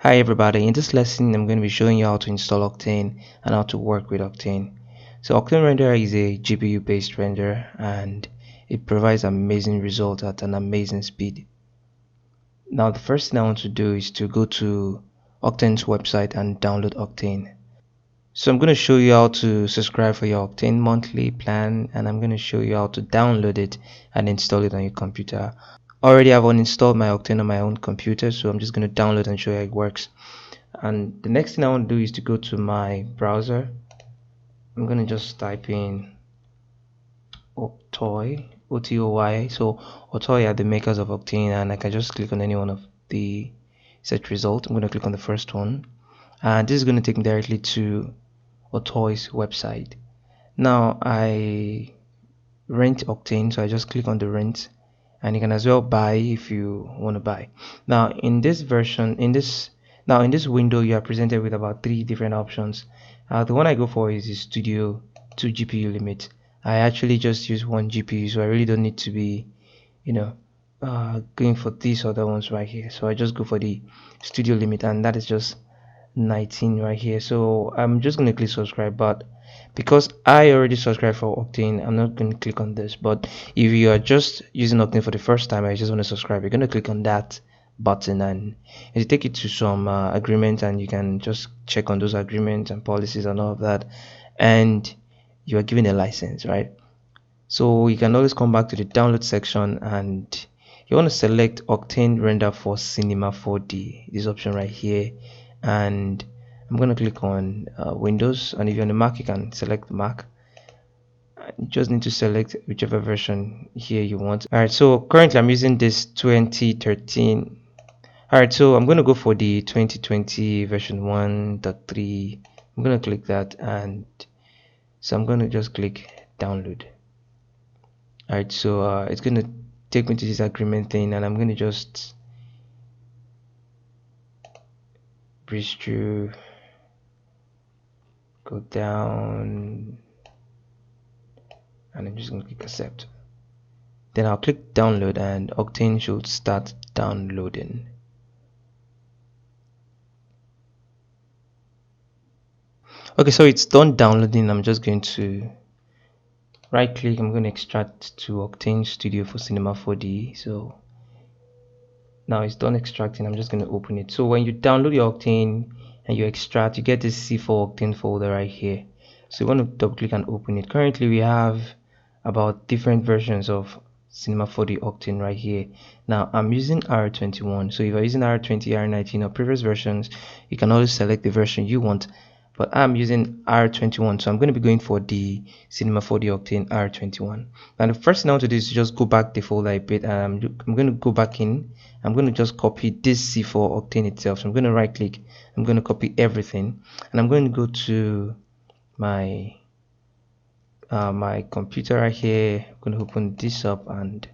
Hi everybody, in this lesson I'm going to be showing you how to install Octane and how to work with Octane. So Octane Renderer is a GPU based renderer and it provides amazing results at an amazing speed. Now the first thing I want to do is to go to Octane's website and download Octane. So I'm going to show you how to subscribe for your Octane monthly plan, and I'm going to show you how to download it and install it on your computer. Already I've uninstalled my Octane on my own computer, so I'm just going to download and show you how it works. And the next thing I want to do is to go to my browser. I'm going to just type in Octoy, O-T-O-Y. So Octoy are the makers of Octane, and I can just click on any one of the search results. I'm going to click on the first one, and this is going to take me directly to Octoy's website. Now I rent Octane, so I just click on the rent, and you can as well buy if you want to buy. Now in this version, in this window, you are presented with about three different options. The one I go for is the Studio 2 GPU limit. I actually just use one GPU, so I really don't need to be, you know, going for these other ones right here. So I just go for the Studio limit, and that is just 19 right here. So I'm just gonna click subscribe, but because I already subscribed for Octane, I'm not going to click on this. But if you are just using Octane for the first time, I just want to subscribe, you're going to click on that button and it'll take you to some agreement, and you can just check on those agreements and policies and all of that, and you are given a license, right? So you can always come back to the download section and you want to select Octane render for cinema 4D, this option right here, and I'm going to click on Windows, and if you're on the Mac you can select Mac. You just need to select whichever version here you want. Alright, so currently I'm using this 2013. Alright, so I'm going to go for the 2020 version 1.3. I'm going to click that, and so I'm going to just click download. Alright, so it's going to take me to this agreement thing, and I'm going to just breeze through, go down, and I'm just going to click accept. Then I'll click download and Octane should start downloading. Okay, so it's done downloading. I'm just going to right click, I'm going to extract to Octane Studio for Cinema 4D. So now it's done extracting. I'm just going to open it. So when you download your Octane and you extract, you get this C4 Octane folder right here. So you want to double click and open it. Currently we have about different versions of Cinema 4D Octane right here. Now I'm using R21, so if you're using R20, R19 or previous versions, you can always select the version you want, but I'm using R21, so I'm going to be going for the Cinema 4D Octane R21. And the first thing I want to do is just go back the folder a bit, and I'm going to go back in. I'm going to just copy this C4 Octane itself. So I'm going to right click, I'm going to copy everything, and I'm going to go to my my computer right here. I'm going to open this up and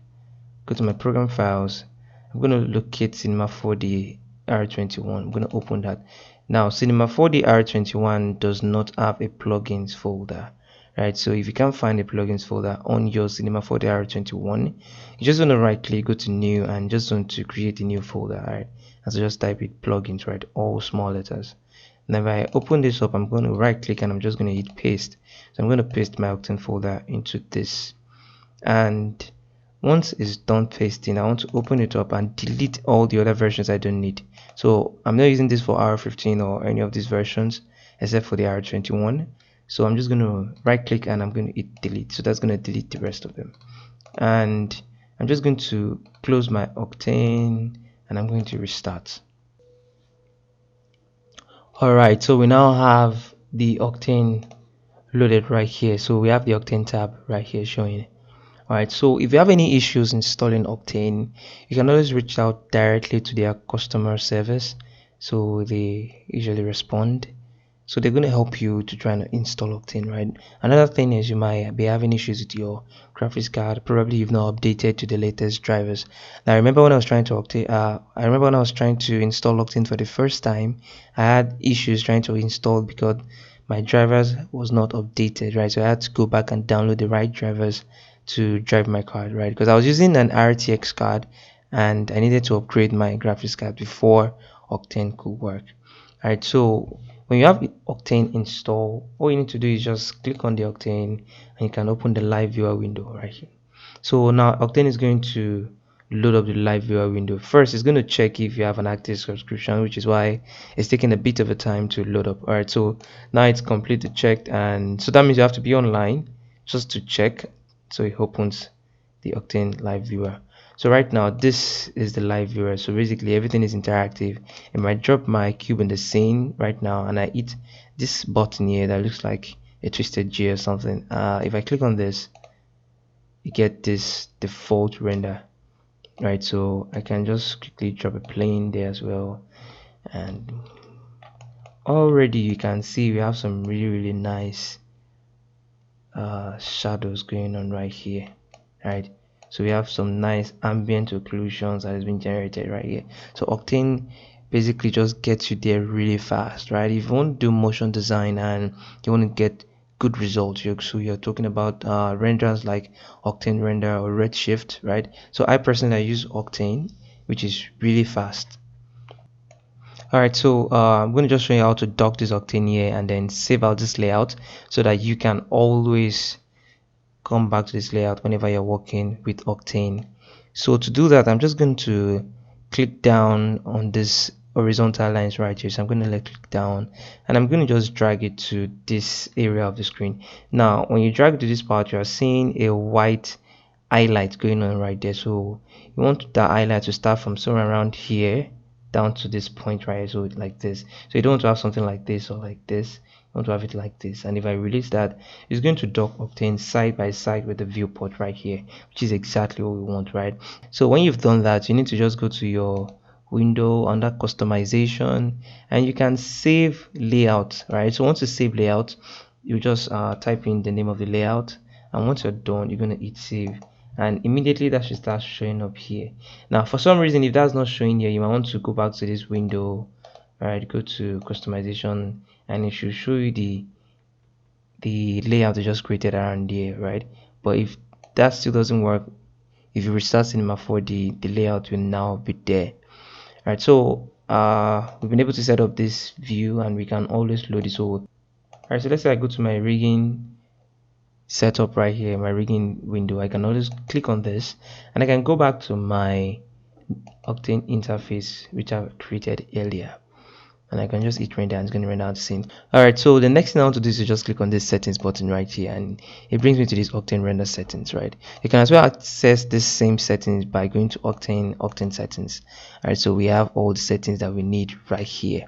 go to my program files. I'm going to locate Cinema 4D R21. I'm going to open that. Now Cinema 4D R21 does not have a plugins folder, right? So if you can't find a plugins folder on your Cinema 4D R21, you just want to right click, go to new, and just want to create a new folder, right? And so just type it plugins, right? All small letters. Now if I open this up, I'm going to right click and I'm just going to hit paste. So I'm going to paste my Octane folder into this, and once it's done pasting, I want to open it up and delete all the other versions I don't need. So I'm not using this for R15 or any of these versions except for the R21. So I'm just going to right click and I'm going to hit delete. So that's going to delete the rest of them, and I'm just going to close my Octane and I'm going to restart. Alright, so we now have the Octane loaded right here. So we have the Octane tab right here showing. Alright, so if you have any issues installing Octane, you can always reach out directly to their customer service. So they usually respond. So they're going to help you to try and install Octane, right? Another thing is you might be having issues with your graphics card. Probably you've not updated to the latest drivers. Now, I remember when I was trying to install Octane for the first time, I had issues trying to install because my drivers was not updated, right? So I had to go back and download the right drivers to drive my card, right? Because I was using an RTX card and I needed to upgrade my graphics card before Octane could work. Alright, so when you have Octane installed, all you need to do is just click on the Octane and you can open the live viewer window right here. So now Octane is going to load up the live viewer window. First, it's going to check if you have an active subscription, which is why it's taking a bit of a time to load up. Alright, so now it's completely checked, and so that means you have to be online just to check. So it opens the Octane live viewer. So right now this is the live viewer, so basically everything is interactive. I might drop my cube in the scene right now and I hit this button here that looks like a twisted G or something. If I click on this, you get this default render, right? So I can just quickly drop a plane there as well, and already you can see we have some really nice shadows going on right here, right? So we have some nice ambient occlusions that has been generated right here. So Octane basically just gets you there really fast, right? If you want to do motion design and you want to get good results, so you're talking about renders like Octane render or Redshift, right? So I personally use Octane, which is really fast. Alright, so I'm going to just show you how to dock this Octane here and then save out this layout so that you can always come back to this layout whenever you're working with Octane. So to do that, I'm just going to click down on this horizontal lines right here. So I'm going to click down and I'm going to just drag it to this area of the screen. Now when you drag it to this part, you are seeing a white highlight going on right there. So you want that highlight to start from somewhere around here down to this point right here, so like this. So you don't want to have something like this or like this, you want to have it like this. And if I release that, it's going to dock Octane side by side with the viewport right here, which is exactly what we want, right? So when you've done that, you need to just go to your window under customization and you can save layout, right? So once you save layout, you just type in the name of the layout, and once you're done, you're going to hit save, and immediately that should start showing up here. Now for some reason, if that's not showing here, you might want to go back to this window, right? Go to customization and it should show you the layout you just created around here, right? But if that still doesn't work, if you restart Cinema 4D, the layout will now be there. Right, so we've been able to set up this view and we can always load it. So alright, so let's say I go to my rigging setup right here, my rigging window. I can always click on this and I can go back to my Octane interface which I've created earlier, and I can just hit render and it's going to render out the scene. Alright, so the next thing I want to do is to just click on this settings button right here and it brings me to this Octane render settings, right? You can as well access this same settings by going to Octane settings. Alright, so we have all the settings that we need right here.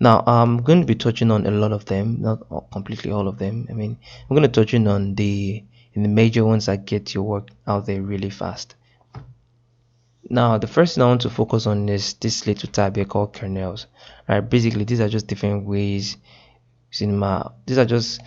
Now I'm going to be touching on a lot of them, not completely all of them. I mean, I'm going to touch on the major ones that get your work out there really fast. Now the first thing I want to focus on is this little tab here called kernels. Right, basically these are just different ways these are just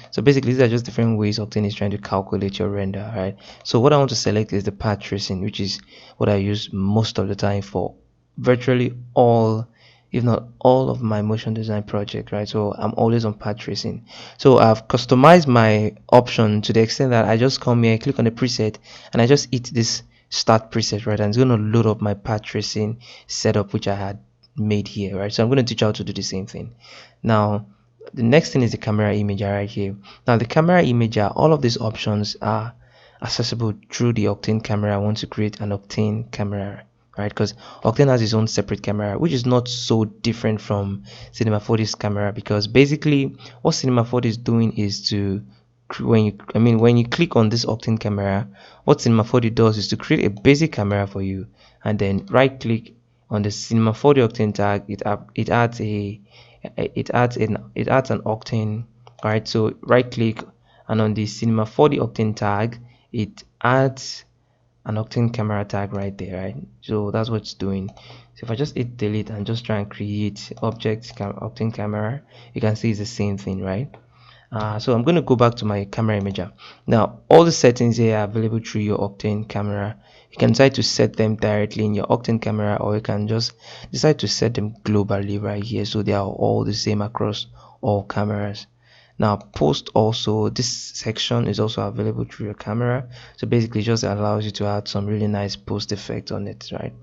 different ways Octane is trying to calculate your render, right? So what I want to select is the path tracing, which is what I use most of the time for virtually all, if not all, of my motion design project, right? So I'm always on path tracing. So I've customized my option to the extent that I just come here, click on the preset, and I just hit this start preset, right? And it's going to load up my path tracing setup which I had made here, right? So I'm going to teach you how to do the same thing. Now the next thing is the camera imager right here. Now the camera imager, all of these options are accessible through the Octane camera. I want to create an Octane camera, right? Because Octane has its own separate camera, which is not so different from Cinema 4D's camera, because basically what Cinema 4D is doing is to when you click on this Octane camera, what Cinema 4D does is to create a basic camera for you, and then right click on the Cinema 4D Octane tag. It adds an Octane. Alright, so right click and on the Cinema 4D Octane tag, it adds an Octane camera tag right there, right? So that's what it's doing. So if I just hit delete and just try and create Octane camera, you can see it's the same thing, right? So I'm going to go back to my camera imager. Now all the settings here are available through your Octane camera. You can decide to set them directly in your Octane camera, or you can just decide to set them globally right here, so they are all the same across all cameras. Now post, also this section is also available through your camera, so basically it just allows you to add some really nice post effect on it, right?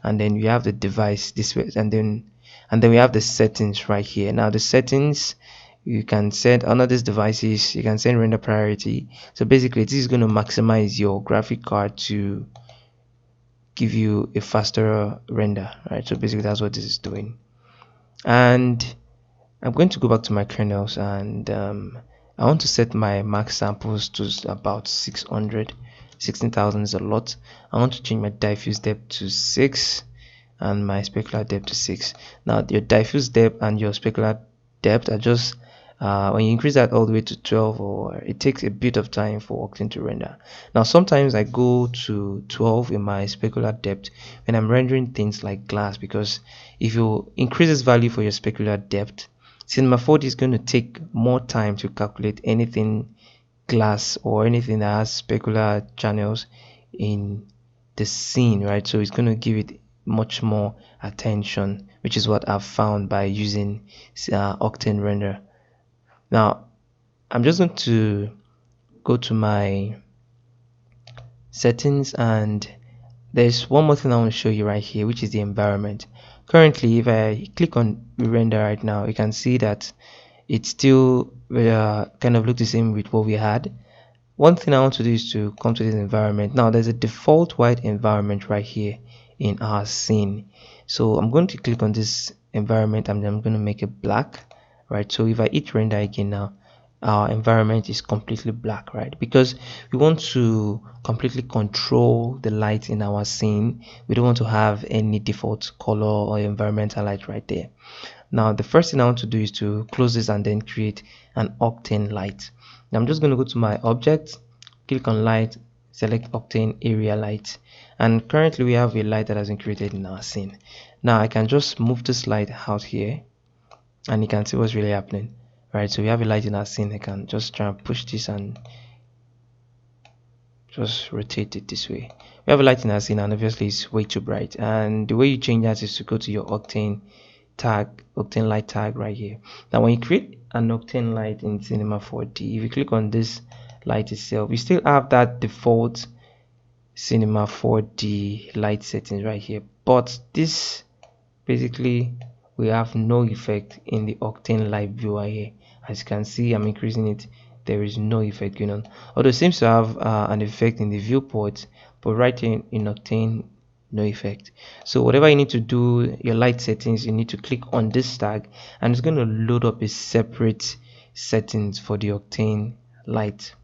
And then you have the device this way, and then And then we have the settings right here. Now the settings, you can set on all these devices, you can set render priority. So basically this is going to maximize your graphic card to give you a faster render, right? So basically that's what this is doing. And I'm going to go back to my kernels, and I want to set my max samples to about 600. 16,000 is a lot. I want to change my diffuse depth to 6 and my specular depth to 6. Now your diffuse depth and your specular depth are just when you increase that all the way to 12, or it takes a bit of time for Octane to render. Now sometimes I go to 12 in my specular depth when I'm rendering things like glass, because if you increase this value for your specular depth, Cinema 4D is going to take more time to calculate anything glass or anything that has specular channels in the scene, right? So it's going to give it much more attention, which is what I've found by using Octane render. Now I'm just going to go to my settings, and there's one more thing I want to show you right here, which is the environment. Currently, if I click on render right now, you can see that it still kind of looks the same with what we had. One thing I want to do is to come to this environment. Now there's a default white environment right here in our scene. So I'm going to click on this environment and I'm going to make it black, right? So if I hit render again now, our environment is completely black, right? Because we want to completely control the light in our scene. We don't want to have any default color or environmental light right there. Now the first thing I want to do is to close this and then create an Octane light. Now I'm just going to go to my object, click on light, select Octane area light, and currently we have a light that has been created in our scene. Now I can just move this light out here and you can see what's really happening, right? So we have a light in our scene. I can just try and push this and just rotate it this way. We have a light in our scene and obviously it's way too bright, and the way you change that is to go to your Octane tag, Octane light tag right here. Now when you create an Octane light in Cinema 4D, if you click on this light itself, you still have that default Cinema 4D light settings right here, but this basically we have no effect in the Octane light viewer here. As you can see, I'm increasing it, there is no effect going on, although it seems to have an effect in the viewport, but right here in Octane, no effect. So whatever you need to do, your light settings, you need to click on this tag and it's going to load up a separate settings for the Octane light.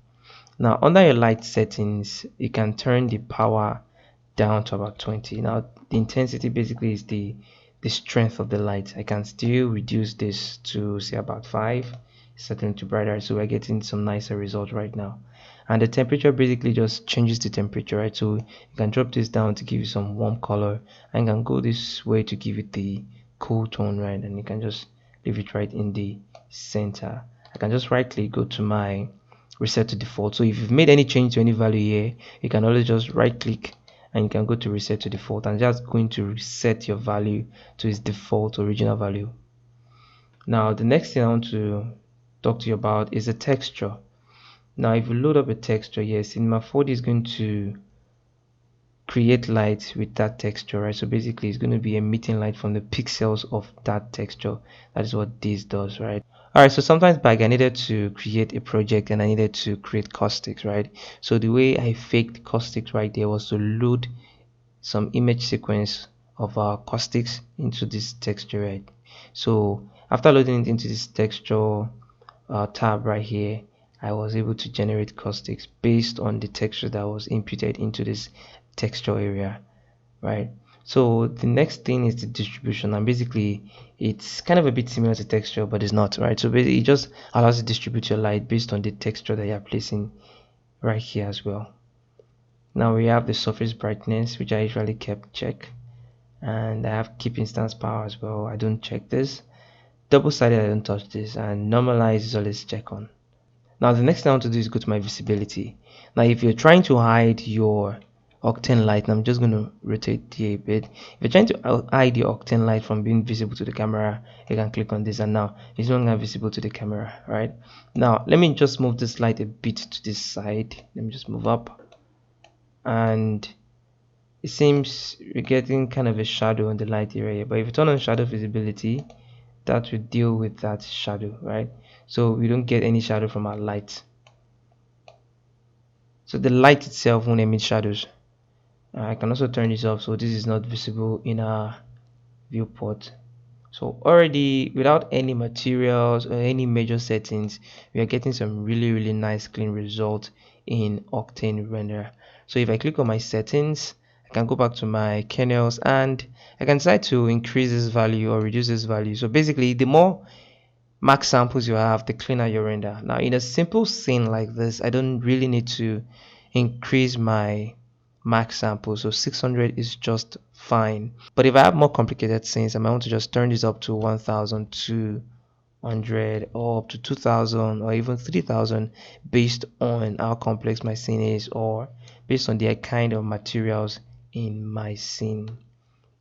Now under your light settings, you can turn the power down to about 20. Now the intensity basically is the strength of the light. I can still reduce this to say about 5, setting to brighter, so we're getting some nicer results right now. And the temperature basically just changes the temperature, right? So you can drop this down to give you some warm color, and you can go this way to give it the cool tone, right? And you can just leave it right in the center. I can just right click, go to my reset to default. So if you've made any change to any value here, you can always just right click and you can go to reset to default, and just going to reset your value to its default original value. Now the next thing I want to talk to you about is the texture. Now if you load up a texture, yes, Cinema 4D is going to create light with that texture, right? So basically it's going to be emitting light from the pixels of that texture. That is what this does, right? Alright, so sometimes back I needed to create a project and I needed to create caustics, right? So the way I faked caustics right there was to load some image sequence of our caustics into this texture, right? So after loading it into this texture tab right here, I was able to generate caustics based on the texture that was inputted into this texture area, right? So the next thing is the distribution, and basically it's kind of a bit similar to texture, but it's not, right? So basically it just allows you to distribute your light based on the texture that you're placing right here as well. Now we have the surface brightness, which I usually kept check, and I have keep instance power as well. I don't check this. Double-sided, I don't touch this, and normalize is always check on. Now the next thing I want to do is go to my visibility. Now if you're trying to hide your Octane light, and I'm just going to rotate here a bit. If you're trying to hide your Octane light from being visible to the camera, you can click on this and now it's no longer visible to the camera, right? Now let me just move this light a bit to this side. Let me just move up, and it seems we're getting kind of a shadow on the light area. But if you turn on shadow visibility, that will deal with that shadow, right? So we don't get any shadow from our light. So the light itself won't emit shadows. I can also turn this off so this is not visible in our viewport. So already without any materials or any major settings, we are getting some really nice clean result in Octane renderer. So if I click on my settings, I can go back to my kernels and I can decide to increase this value or reduce this value. So basically the more max samples you have, the cleaner your render. Now in a simple scene like this, I don't really need to increase my max sample, so 600 is just fine. But if I have more complicated scenes, I might want to just turn this up to 1200 or up to 2000 or even 3000 based on how complex my scene is or based on the kind of materials in my scene.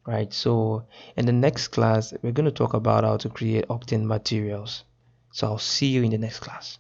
Right, so in the next class, we're going to talk about how to create Octane materials. So I'll see you in the next class.